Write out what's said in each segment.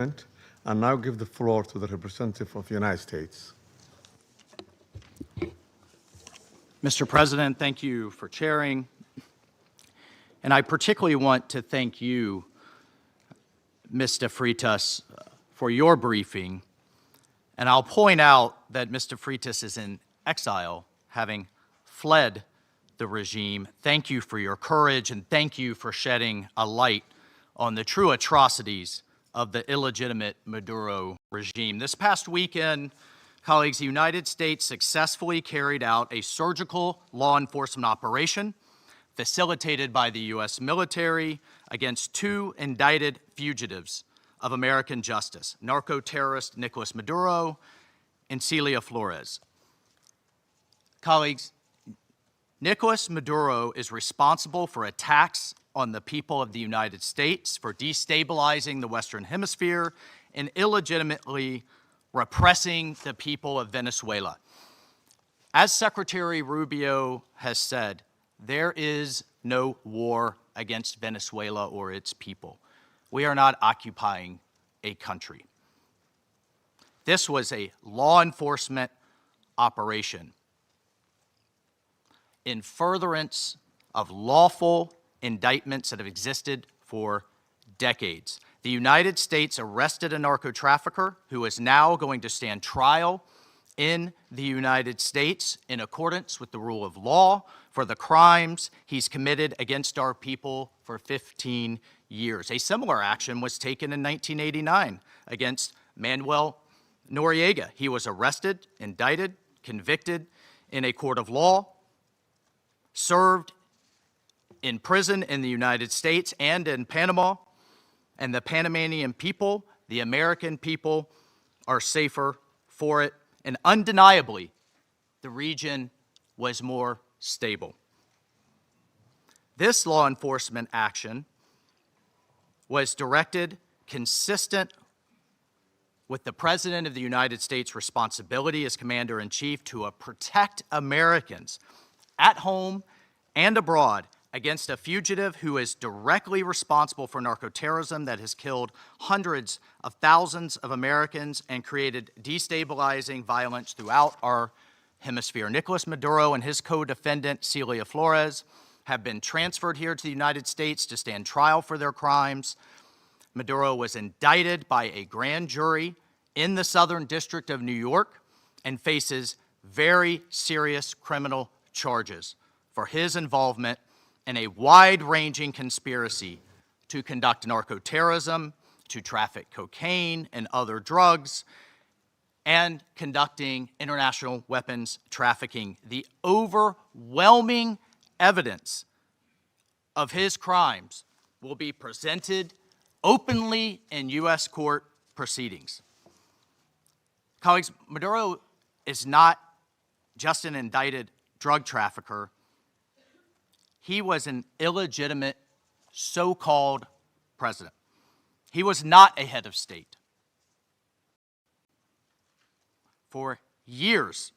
And now give the floor to the representative of the United States. Mr. President, thank you for chairing. And I particularly want to thank you, Mr. Freitas, for your briefing. And I'll point out that Mr. Freitas is in exile, having fled the regime. Thank you for your courage, and thank you for shedding a light on the true atrocities of the illegitimate Maduro regime. This past weekend, colleagues, the United States successfully carried out a surgical law enforcement operation facilitated by the U.S. military against two indicted fugitives of American justice, narco-terrorist Nicolas Maduro and Celia Flores. Colleagues, Nicolas Maduro is responsible for attacks on the people of the United States, for destabilizing the Western Hemisphere, and illegitimately repressing the people of Venezuela. As Secretary Rubio has said, there is no war against Venezuela or its people. We are not occupying a country. This was a law enforcement operation in furtherance of lawful indictments that have existed for decades. The United States arrested a narco-trafficker who is now going to stand trial in the United States in accordance with the rule of law for the crimes he's committed against our people for 15 years. A similar action was taken in 1989 against Manuel Noriega. He was arrested, indicted, convicted in a court of law, served in prison in the United States and in Panama, and the Panamanian people, the American people, are safer for it, and undeniably, the region was more stable. This law enforcement action was directed consistent with the President of the United States' responsibility as Commander-in-Chief to protect Americans at home and abroad against a fugitive who is directly responsible for narco-terrorism that has killed hundreds of thousands of Americans and created destabilizing violence throughout our hemisphere. Nicolas Maduro and his co-defendant, Celia Flores, have been transferred here to the United States to stand trial for their crimes. Maduro was indicted by a grand jury in the Southern District of New York and faces very serious criminal charges for his involvement in a wide-ranging conspiracy to conduct narco-terrorism, to traffic cocaine and other drugs, and conducting international weapons trafficking. The overwhelming evidence of his crimes will be presented openly in U.S. court proceedings. Colleagues, Maduro is not just an indicted drug trafficker. He was an illegitimate so-called president. He was not a head of state. For years,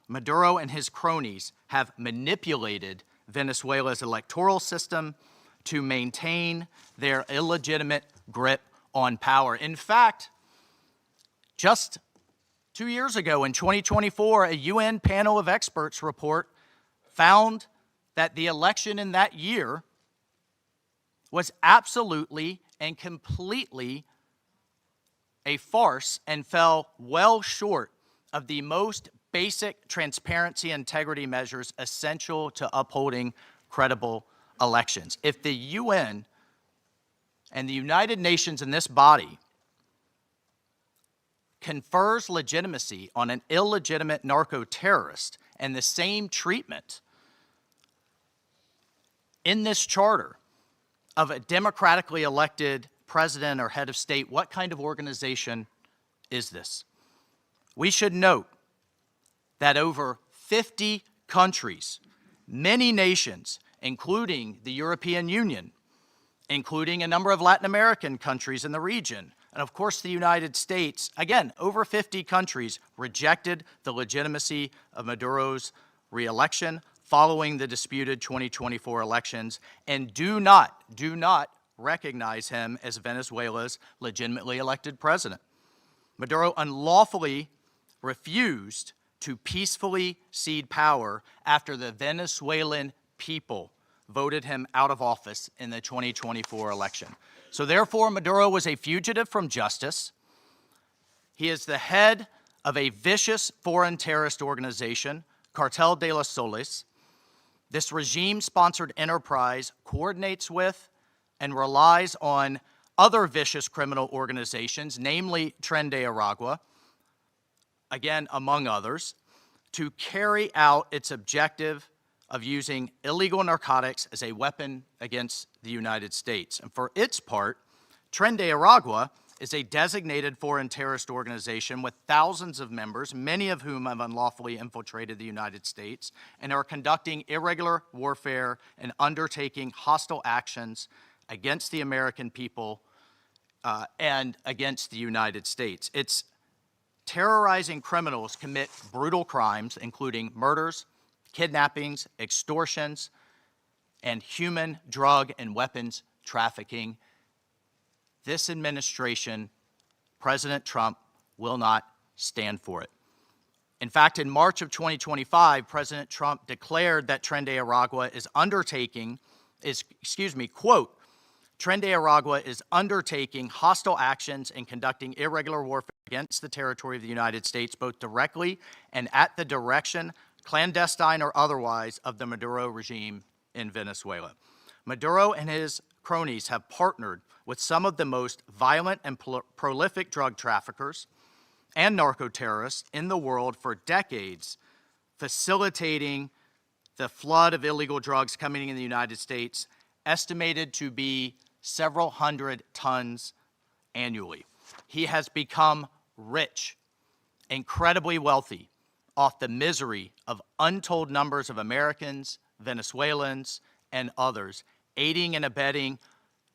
Maduro and his cronies have manipulated Venezuela's electoral system to maintain their illegitimate grip on power. In fact, just 2 years ago, in 2024, a UN panel of experts report found that the election in that year was absolutely and completely a farce and fell well short of the most basic transparency and integrity measures essential to upholding credible elections. If the UN and the United Nations in this body confers legitimacy on an illegitimate narco-terrorist and the same treatment in this charter of a democratically elected president or head of state, what kind of organization is this? We should note that over 50 countries, many nations, including the European Union, including a number of Latin American countries in the region, and of course the United States, again, over 50 countries rejected the legitimacy of Maduro's re-election following the disputed 2024 elections and do not recognize him as Venezuela's legitimately elected president. Maduro unlawfully refused to peacefully cede power after the Venezuelan people voted him out of office in the 2024 election. So therefore, Maduro was a fugitive from justice. He is the head of a vicious foreign terrorist organization, Cartel de los Soles. This regime-sponsored enterprise coordinates with and relies on other vicious criminal organizations, namely Tren de Aragua, again, among others, to carry out its objective of using illegal narcotics as a weapon against the United States. And for its part, Tren de Aragua is a designated foreign terrorist organization with thousands of members, many of whom have unlawfully infiltrated the United States and are conducting irregular warfare and undertaking hostile actions against the American people and against the United States. It's terrorizing criminals commit brutal crimes, including murders, kidnappings, extortions, and human, drug, and weapons trafficking. This administration, President Trump, will not stand for it. In fact, in March of 2025, President Trump declared that Tren de Aragua is quote, Tren de Aragua is undertaking hostile actions and conducting irregular warfare against the territory of the United States, both directly and at the direction, clandestine or otherwise, of the Maduro regime in Venezuela. Maduro and his cronies have partnered with some of the most violent and prolific drug traffickers and narco-terrorists in the world for decades, facilitating the flood of illegal drugs coming in the United States, estimated to be several hundred tons annually. He has become rich, incredibly wealthy, off the misery of untold numbers of Americans, Venezuelans, and others, aiding and abetting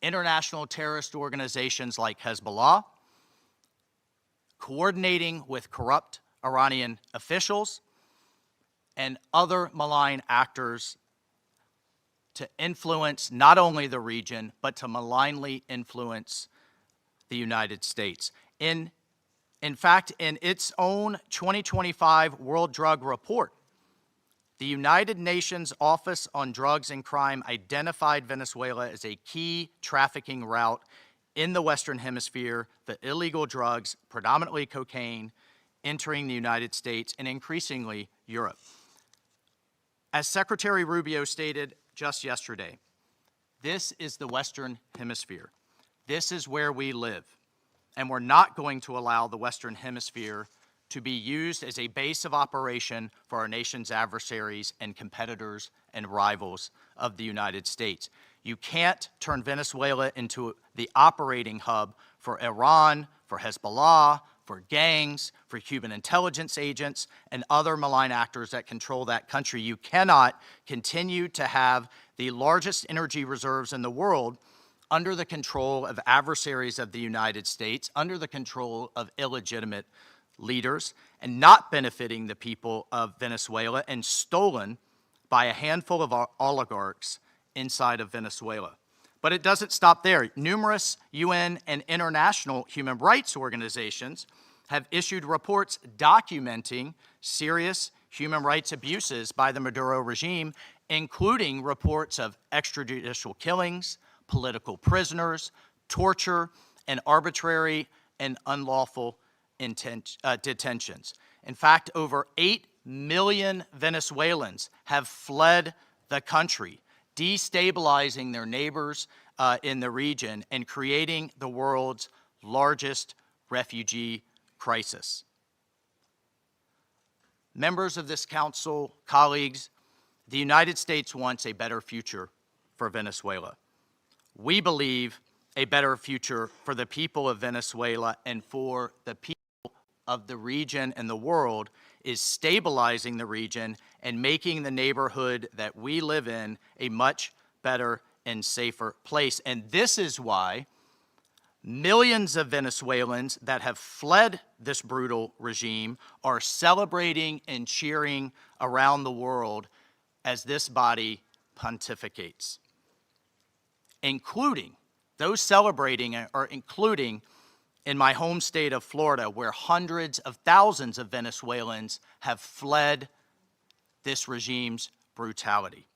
international terrorist organizations like Hezbollah, coordinating with corrupt Iranian officials, and other malign actors to influence not only the region, but to malignly influence the United States. In fact, in its own 2025 World Drug Report, the United Nations Office on Drugs and Crime identified Venezuela as a key trafficking route in the Western Hemisphere for illegal drugs, predominantly cocaine, entering the United States and increasingly Europe. As Secretary Rubio stated just yesterday, this is the Western Hemisphere. This is where we live, and we're not going to allow the Western Hemisphere to be used as a base of operation for our nation's adversaries and competitors and rivals of the United States. You can't turn Venezuela into the operating hub for Iran, for Hezbollah, for gangs, for Cuban intelligence agents, and other malign actors that control that country. You cannot continue to have the largest energy reserves in the world under the control of adversaries of the United States, under the control of illegitimate leaders, and not benefiting the people of Venezuela, and stolen by a handful of oligarchs inside of Venezuela. But it doesn't stop there. Numerous UN and international human rights organizations have issued reports documenting serious human rights abuses by the Maduro regime, including reports of extrajudicial killings, political prisoners, torture, and arbitrary and unlawful detentions. In fact, over 8 million Venezuelans have fled the country, destabilizing their neighbors in the region and creating the world's largest refugee crisis. Members of this council, colleagues, the United States wants a better future for Venezuela. We believe a better future for the people of Venezuela and for the people of the region and the world is stabilizing the region and making the neighborhood that we live in a much better and safer place. And this is why millions of Venezuelans that have fled this brutal regime are celebrating and cheering around the world as this body pontificates, including Those celebrating are including in my home state of Florida, where hundreds of thousands of Venezuelans have fled this regime's brutality.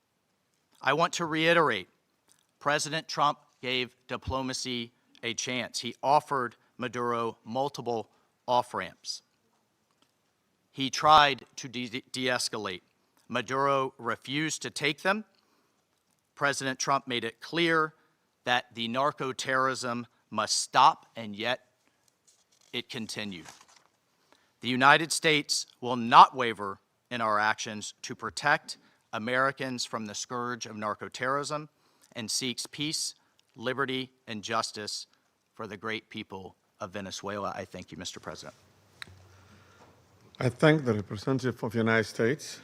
I want to reiterate, President Trump gave diplomacy a chance. He offered Maduro multiple off-ramps. He tried to de-escalate. Maduro refused to take them. President Trump made it clear that the narco-terrorism must stop, and yet it continued. The United States will not waver in our actions to protect Americans from the scourge of narco-terrorism and seeks peace, liberty, and justice for the great people of Venezuela. I thank you, Mr. President. I thank the representative of the United States